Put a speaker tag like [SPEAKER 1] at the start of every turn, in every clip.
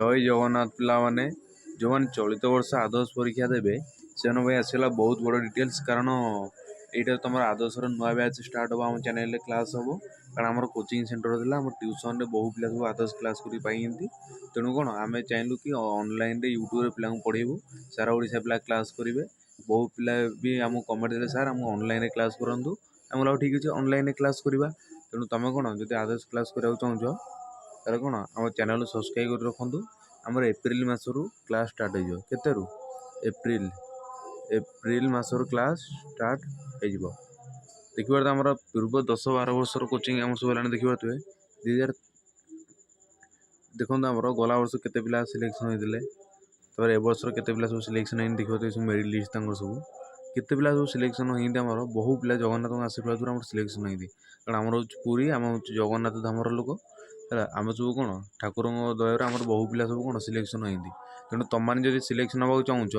[SPEAKER 1] ଜୟ ଜଗନ୍ନାଥ ପିଲାମାନେ ଯେଉଁମାନେ ଚଳିତ ବର୍ଷ ଆଦର୍ଶ ପରୀକ୍ଷା ଦେବେ ସେମାନଙ୍କ ପାଇଁ ଆସିଲା ବହୁତ ବଡ଼ ଡିଟେଲ୍ସ। କାରଣ ଏଇଟା ତୁମର ଆଦର୍ଶର ନୂଆ ବ୍ୟାଚ୍ ଷ୍ଟାର୍ଟ ହେବ। ଆମ ଚ୍ୟାନେଲରେ କ୍ଲାସ୍ ହେବ, କାରଣ ଆମର କୋଚିଂ ସେଣ୍ଟର ଥିଲା। ଆମ ଟ୍ୟୁସନରେ ବହୁ ପିଲା ସବୁ ଆଦର୍ଶ କ୍ଲାସ୍ କରି ପାଇଛନ୍ତି। ତେଣୁ କ'ଣ ଆମେ ଚାହିଁଲୁ କି ଅନଲାଇନ୍ରେ ୟୁଟ୍ୟୁବରେ ପିଲାଙ୍କୁ ପଢ଼େଇବୁ, ସାରା ଓଡ଼ିଶା ପିଲା କ୍ଲାସ୍ କରିବେ। ବହୁ ପିଲା ବି ଆମକୁ କମେଣ୍ଟ ଦେଲେ, ସାର୍ ଆମକୁ ଅନଲାଇନ୍ରେ କ୍ଲାସ୍ କରନ୍ତୁ। ଆମେ କହିଲୁ ଠିକ୍ ଅଛି, ଅନଲାଇନ୍ରେ କ୍ଲାସ୍ କରିବା। ତେଣୁ ତୁମେ କ'ଣ ଯଦି ଆଦର୍ଶ କ୍ଲାସ୍ କରିବାକୁ ଚାହୁଁଛ ତାହେଲେ କ'ଣ ଆମ ଚ୍ୟାନେଲ୍ ସବସ୍କ୍ରାଇବ୍ କରି ରଖନ୍ତୁ। ଆମର ଏପ୍ରିଲ ମାସରୁ କ୍ଲାସ୍ ଷ୍ଟାର୍ଟ ହେଇଯିବ। କେତେରୁ? ଏପ୍ରିଲ ମାସରୁ କ୍ଲାସ୍ ଷ୍ଟାର୍ଟ ହେଇଯିବ। ଦେଖିପାରୁଥିବେ ଆମର ପୂର୍ବ 10-12 ବର୍ଷର କୋଚିଂ ଆମର ସବୁ ହେଲାଣି। ଦେଖିପାରୁଥିବେ 2000 ଦେଖନ୍ତୁ ଆମର ଗଲା ବର୍ଷ କେତେ ପିଲା ସିଲେକ୍ସନ୍ ହେଇଥିଲେ, ତାପରେ ଏ ବର୍ଷର କେତେ ପିଲା ସବୁ ସିଲେକ୍ସନ୍ ହେଇନି। ଦେଖିପାରୁଥିବେ ସବୁ ମେରିଟ୍ ଲିଷ୍ଟ ତାଙ୍କର ସବୁ କେତେ ପିଲା ସବୁ ସିଲେକ୍ସନ୍ ହେଇନ୍ତି। ଆମର ବହୁ ପିଲା ଜଗନ୍ନାଥଙ୍କ ଆଶୀର୍ବାଦରୁ ଆମର ସିଲେକ୍ସନ୍ ହେଇନ୍ତି। କାରଣ ଆମର ହେଉଛି ପୁରୀ, ଆମେ ହେଉଛି ଜଗନ୍ନାଥ ଧାମର ଲୋକ ହେଲା। ଆମେ ସବୁ କ'ଣ ଠାକୁରଙ୍କ ଦୟାରୁ ଆମର ବହୁ ପିଲା ସବୁ କ'ଣ ସିଲେକ୍ସନ୍ ହେଇନ୍ତି। ତେଣୁ ତୁମମାନେ ଯଦି ସିଲେକ୍ସନ୍ ହେବାକୁ ଚାହୁଁଛ,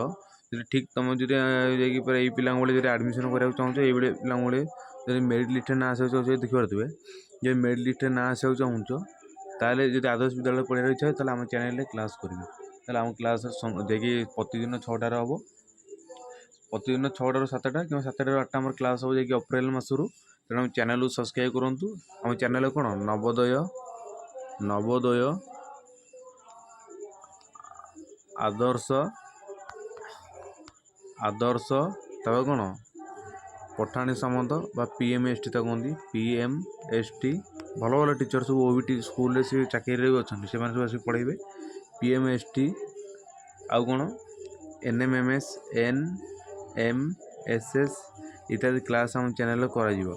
[SPEAKER 1] ଯଦି ଠିକ୍ ତୁମେ ଯଦି ଯାଇକି ପୁରା ଏଇ ପିଲାଙ୍କ ଭଳି ଯଦି ଆଡ଼ମିସନ୍ କରିବାକୁ ଚାହୁଁଛ, ଏଇଭଳି ପିଲାଙ୍କ ଭଳି ଯଦି ମେରିଟ୍ ଲିଷ୍ଟରେ ନାଁ ଆସିବାକୁ ଚାହୁଁଛ, ଦେଖିପାରୁଥିବେ ଯଦି ମେରିଟ୍ ଲିଷ୍ଟରେ ନାଁ ଆସିବାକୁ ଚାହୁଁଛ, ତାହେଲେ ଯଦି ଆଦର୍ଶ ବିଦ୍ୟାଳୟ ପଢ଼ିବାର ଇଚ୍ଛା ଅଛି, ତାହେଲେ ଆମ ଚ୍ୟାନେଲରେ କ୍ଲାସ୍ କରିବେ। ତାହେଲେ ଆମ କ୍ଲାସ୍ ଯାଇକି ପ୍ରତିଦିନ 6ଟାରେ ହେବ। ପ୍ରତିଦିନ 6ଟାରୁ 7ଟା କିମ୍ବା 7ଟାରୁ 8ଟା ଆମର କ୍ଲାସ୍ ହେବ ଯାଇକି ଏପ୍ରିଲ ମାସରୁ। ତେଣୁ ଆମ ଚ୍ୟାନେଲକୁ ସବସ୍କ୍ରାଇବ୍ କରନ୍ତୁ। ଆମ ଚ୍ୟାନେଲରେ କ'ଣ ନବୋଦୟ ଆଦର୍ଶ ତାପରେ କ'ଣ ପଠାଣି ସାମନ୍ତ ବା PMST ତାକୁ କୁହନ୍ତି। PMST ଭଲ ଭଲ ଟିଚର ସବୁ OBT ସ୍କୁଲରେ ସେ ଚାକିରିରେ ବି ଅଛନ୍ତି, ସେମାନେ ସବୁ ଆସିକି ପଢ଼େଇବେ। PMST ଆଉ କ'ଣ NMMS NMSS ଇତ୍ୟାଦି କ୍ଲାସ୍ ଆମ ଚ୍ୟାନେଲରେ କରାଯିବ।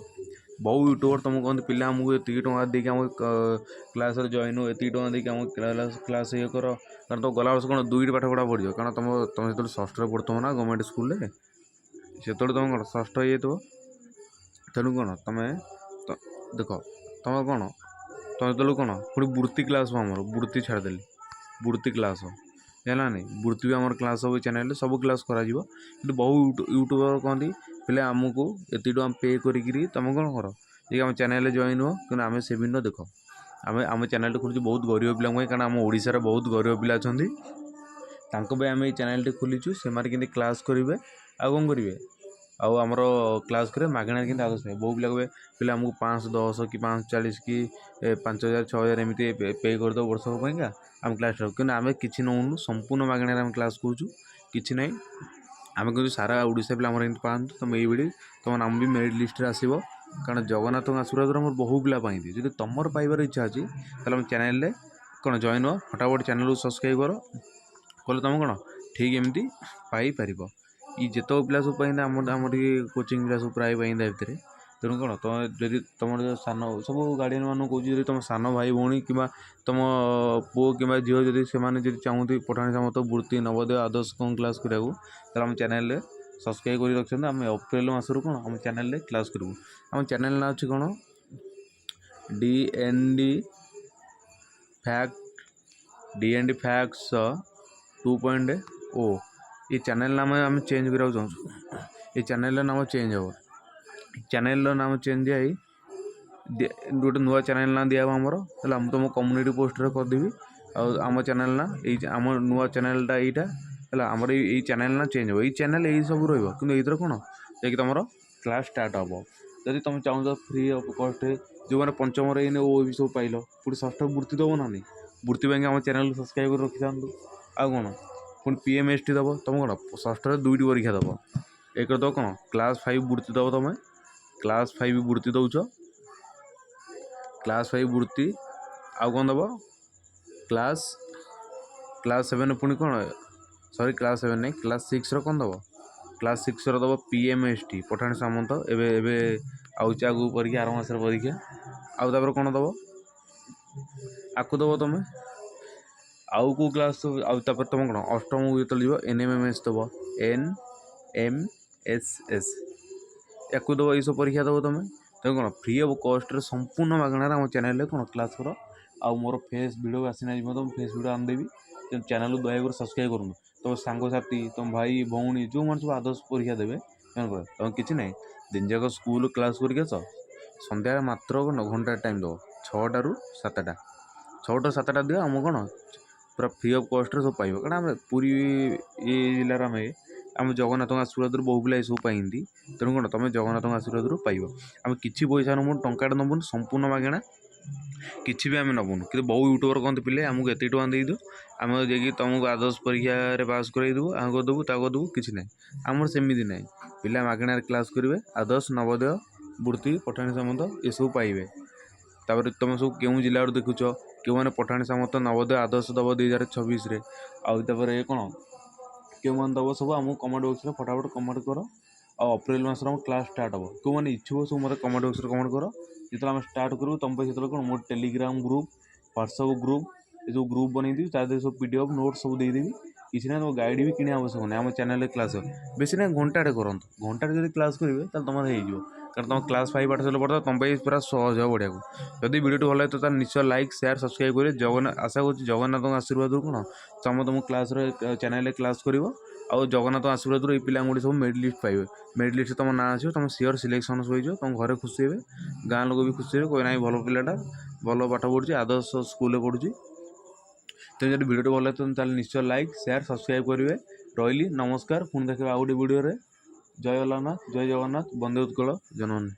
[SPEAKER 1] ବହୁ ୟୁଟ୍ୟୁବର ତୁମକୁ କହନ୍ତି ପିଲା ଆମକୁ ଏତିକି ଟଙ୍କା ଦେଇକି ଆମ କ୍ଲାସ୍ରେ ଜଏନ୍ ହୁଅ, ଏତିକି ଟଙ୍କା ଦେଇକି ଆମ କ୍ଲାସ୍ ଇଏ କର। କାରଣ ତ ଗଲା ବର୍ଷ କ'ଣ 2ଟି ପାଠ ପଢ଼ା ପଡ଼ିଯିବ। କାରଣ ତୁମେ ଯେତେବେଳେ ଷଷ୍ଠରେ ପଢ଼ୁଥିବ ନା ଗଭର୍ଣ୍ଣମେଣ୍ଟ ସ୍କୁଲରେ, ସେତେବେଳେ ତୁମେ କ'ଣ ଷଷ୍ଠ ହେଇଯାଇଥିବ। ତେଣୁ କ'ଣ ତୁମେ ଦେଖ ତୁମେ କ'ଣ ତୁମେ ଯେତେବେଳେ କ'ଣ ପୁଣି ବୃତ୍ତି କ୍ଲାସ୍ ହେବ। ଆମର ବୃତ୍ତି ଛାଡ଼ିଦେଲି, ବୃତ୍ତି କ୍ଲାସ୍ ହେଲା ନାହିଁ। ବୃତ୍ତି ବି ଆମର କ୍ଲାସ୍ ହେବ ଚ୍ୟାନେଲରେ, ସବୁ କ୍ଲାସ୍ କରାଯିବ। କିନ୍ତୁ ବହୁ ୟୁଟ୍ୟୁବର କହନ୍ତି ପିଲା ଆମକୁ ଏତିକି ଟଙ୍କା ପେ କରିକିରି ତୁମେ କ'ଣ କର ଯେ ଆମ ଚ୍ୟାନେଲରେ ଜଏନ୍ ହୁଅ। କିନ୍ତୁ ଆମେ ସେମିତି ଦେଖ ଆମ ଚ୍ୟାନେଲଟି ଖୋଲିଛୁ ବହୁତ ଗରିବ ପିଲାଙ୍କ ପାଇଁ। କାରଣ ଆମ ଓଡ଼ିଶାରେ ବହୁତ ଗରିବ ପିଲା ଅଛନ୍ତି, ତାଙ୍କ ପାଇଁ ଆମେ ଏଇ ଚ୍ୟାନେଲଟି ଖୋଲିଛୁ। ସେମାନେ କେମିତି କ୍ଲାସ୍ କରିବେ ଆଉ କ'ଣ କରିବେ, ଆଉ ଆମର କ୍ଲାସ୍ କରିବେ ମାଗଣାରେ କେମିତି ଆଦର୍ଶ ପାଇବେ। ବହୁ ପିଲା କହିବେ ପିଲା ଆମକୁ 510 କି 540 କି 5000 6000 ଏମିତି ପେ କରିଦେବ ବର୍ଷକ ପାଇଁକା ଆମେ କ୍ଲାସ୍ ଟାକୁ। କିନ୍ତୁ ଆମେ କିଛି ନେଉନୁ, ସମ୍ପୂର୍ଣ୍ଣ ମାଗଣାରେ ଆମେ କ୍ଲାସ୍ କରୁଛୁ, କିଛି ନାହିଁ। ଆମେ କିନ୍ତୁ ସାରା ଓଡ଼ିଶା ପିଲା ଆମର ଏମିତି ପାଆନ୍ତୁ। ତୁମେ ଏଇଭଳି ତୁମ ନାମ ବି ମେରିଟ୍ ଲିଷ୍ଟରେ ଆସିବ। କାରଣ ଜଗନ୍ନାଥଙ୍କ ଆଶୀର୍ବାଦରୁ ଆମର ବହୁ ପିଲା ପାଇନ୍ତି। ଯଦି ତୁମର ପାଇବାର ଇଚ୍ଛା ଅଛି, ତାହେଲେ ଆମ ଚ୍ୟାନେଲରେ କ'ଣ ଜଏନ୍ ହୁଅ, ଫଟାଫଟ ଚ୍ୟାନେଲକୁ ସବସ୍କ୍ରାଇବ୍ କର, କଲେ ତୁମେ କ'ଣ ଠିକ୍ ଏମିତି ପାଇପାରିବ। ଯେତେକ ପିଲା ସବୁ ପାଇନ୍ତି ଆମର କୋଚିଂ ପିଲା ସବୁ ପ୍ରାୟ ପାଇନ୍ତି ତା ଭିତରେ। ତେଣୁ କ'ଣ ତୁମେ ଯଦି ତୁମର ସାନ ସବୁ ଗାର୍ଡ଼ିଆନ୍ ମାନଙ୍କୁ କହୁଛି, ଯଦି ତୁମ ସାନ ଭାଇ ଭଉଣୀ କିମ୍ବା ତୁମ ପୁଅ କିମ୍ବା ଝିଅ ଯଦି ସେମାନେ ଯଦି ଚାହୁଁନ୍ତି ପଠାଣି ସାମନ୍ତ ବୃତ୍ତି ନବୋଦୟ ଆଦର୍ଶ କ'ଣ କ୍ଲାସ୍ କରିବାକୁ, ତାହେଲେ ଆମ ଚ୍ୟାନେଲରେ ସବସ୍କ୍ରାଇବ୍ କରି ରଖିଛନ୍ତି। ଆମେ ଏପ୍ରିଲ ମାସରୁ କ'ଣ ଆମ ଚ୍ୟାନେଲରେ କ୍ଲାସ୍ କରିବୁ। ଆମ ଚ୍ୟାନେଲ ନାଁ ଅଛି କ'ଣ DND Facts 2.0। ये ଚ୍ୟାନେଲ ନାମ ଆମେ ଚେଞ୍ଜ କରିବାକୁ ଚାହୁଁଛୁ। ଏ ଚ୍ୟାନେଲର ନାମ ଚେଞ୍ଜ ହେବ। ଚ୍ୟାନେଲର ନାମ ଚେଞ୍ଜ ଦିଆହେଇ ଗୋଟେ ନୂଆ ଚ୍ୟାନେଲ ନାଁ ଦିଆହେବ ଆମର। ତାହେଲେ ମୁଁ ତୁମ କମ୍ୟୁନିଟି ପୋଷ୍ଟରେ କରିଦେବି। ଆଉ ଆମ ଚ୍ୟାନେଲ ନାଁ ଆମ ନୂଆ ଚ୍ୟାନେଲଟା ଏଇଟା ହେଲା। ଆମର ଏଇ ଚ୍ୟାନେଲ ନାଁ ଚେଞ୍ଜ ହେବ। ଏଇ ଚ୍ୟାନେଲ ଏଇ ସବୁ ରହିବ, କିନ୍ତୁ ଏଇଥିରେ କ'ଣ ଯାଇକି ତୁମର କ୍ଲାସ୍ ଷ୍ଟାର୍ଟ ହେବ। ଯଦି ତୁମେ ଚାହୁଁଛ ଫ୍ରି ଅଫ୍ କଷ୍ଟରେ, ଯେଉଁମାନେ ପଞ୍ଚମରେ ଏଇନେ OAV ସବୁ ପାଇଲ, ପୁଣି ଷଷ୍ଠ ବୃତ୍ତି ଦେବ ନା ନାହିଁ, ବୃତ୍ତି ପାଇଁକି ଆମ ଚ୍ୟାନେଲକୁ ସବସ୍କ୍ରାଇବ୍ କରି ରଖିଥାନ୍ତୁ। ଆଉ କ'ଣ ପୁଣି PMST ଦେବ, ତୁମେ କ'ଣ ଷଷ୍ଠରେ 2ଟି ପରୀକ୍ଷା ଦେବ। ଏକରେ ଦେବ କ'ଣ କ୍ଲାସ୍ 5 ବୃତ୍ତି ଦେବ। ତୁମେ କ୍ଲାସ୍ 5 ବୃତ୍ତି ଦେଉଛ, କ୍ଲାସ୍ 5 ବୃତ୍ତି। ଆଉ କ'ଣ ଦେବ କ୍ଲାସ୍ 7 ପୁଣି କ'ଣ କ୍ଲାସ୍ 7 ନାହିଁ, କ୍ଲାସ୍ 6ର କ'ଣ ଦେବ, କ୍ଲାସ୍ 6ର ଦେବ PMST ପଠାଣି ସାମନ୍ତ। ଏବେ ଆଉଛି ଆଗକୁ ପରୀକ୍ଷା, ଆର ମାସରେ ପରୀକ୍ଷା। ଆଉ ତାପରେ କ'ଣ ଦେବ, ଆକୁ ଦେବ ତୁମେ। ଆଉ କେଉଁ କ୍ଲାସ୍ ଆଉ ତାପରେ ତୁମେ କ'ଣ ଅଷ୍ଟମକୁ ଯେତେବେଳେ ଯିବ NMMS ଦେବ, NMSS ୟାକୁ ଦେବ। ଏଇସବୁ ପରୀକ୍ଷା ଦେବ ତୁମେ। ତେଣୁ କ'ଣ ଫ୍ରି ଅଫ୍ କଷ୍ଟରେ ସମ୍ପୂର୍ଣ୍ଣ ମାଗଣାରେ ଆମ ଚ୍ୟାନେଲରେ କ'ଣ କ୍ଲାସ୍ କର। ଆଉ ମୋର ଫେସ୍ ଭିଡ଼ିଓ ଆସିନାହିଁ, ତୁମ ଫେସ୍ ଭିଡ଼ିଓ ଆଣିଦେବି। ତେଣୁ ଚ୍ୟାନେଲକୁ ଦୟାକରି ସବସ୍କ୍ରାଇବ୍ କରନ୍ତୁ। ତୁମ ସାଙ୍ଗସାଥି, ତୁମ ଭାଇ ଭଉଣୀ ଯେଉଁମାନେ ସବୁ ଆଦର୍ଶ ପରୀକ୍ଷା ଦେବେ, ତୁମେ କିଛି ନାହିଁ, ଦିନ ଯାକ ସ୍କୁଲ କ୍ଲାସ୍ କରିକି ଆସ। ସନ୍ଧ୍ୟାରେ ମାତ୍ର କ'ଣ ଘଣ୍ଟାଏ ଟାଇମ୍ ଦେବ, 6ଟାରୁ 7ଟା। 6ଟାରୁ 7ଟା ଦିଅ। ଆମ କ'ଣ पूरा फ्री ऑफ कॉस्ट रे सब पाइबो कारण आम पुरी ये जिलार आम जगन्नाथ आशीर्वाद बहु पिला सब पाइंती तेणु कौन तुम जगन्नाथ आशीर्वाद पाइब आम कि पैसा नबू टाटा नबुन संपूर्ण मागेणा किसी भी आम नबुन कि बहु यूट्यूबर कहते पिले आमको एत टाँग दे दु आम जाकि तुमको आदर्श परीक्षा पास करदेबू आ करदेबू ता करदेबू कि ना आमर सेमती ना पिला मागणार क्लास करेंगे आदर्श नवोदय वृत्ति पठाणी सामंत ये सब पाइबे तापर तुम सब क्यों जिला देखुच क्यों मैंने पठाणी सामंत नवोदय आदर्श दब 2026 आउे कौन क्यों मैंने दब सब आमको कमेंट बॉक्स में फटाफट कमेंट कर अप्रैल मस क्लास स्टार्ट हम क्यों मैंने इच्छुक सब मतलब कमेंट बॉक्स में कमेंट कर जो आम स्टार्ट करूँ तुम पे कौन मोर टेलीग्राम ग्रुप व्हाट्सअप ग्रुप ये सब ग्रुप बनईदेवी तादेह सब पीडीएफ नोट सब देदेवी किसी ना तुम गाइड भी किने आवश्यक नहीं आम चैनल क्लास बेसी ना घंटाटे करंतु घंटाटे जब क्लास करेंगे तुम हो कारण तुम क्लास 5 पाठ सर पढ़ता तुम पूरा सहज हो बढ़िया जदि वीडियो भल लगे तो निश्चय लाइक शेयर सब्सक्राइब करें जगन्नाथ आशा कर जगन्नाथ आशीर्वाद कौन तुम क्लास चैनल क्लास कर जगन्नाथ आशीर्वाद ये पिला सब मेरिट लिस्ट पाइबे मेरिट लिस्ट तुम ना आसो तुम सियोर सिलेक्शन हो तुम घरे खुशी हे गाँ लोक भी खुशी हे कोई ना भल पिलाटा भल पाठ पढ़ुची आदर्श स्कूल पढ़ुची तेज जब वीडियो भल लगे तो निश्चय लाइक शेयर सब्सक्राइब करेंगे रही नमस्कार पुणी देखा आउ गोटे वीडियो जय जगन्नाथ वंदे उत्कल जननी।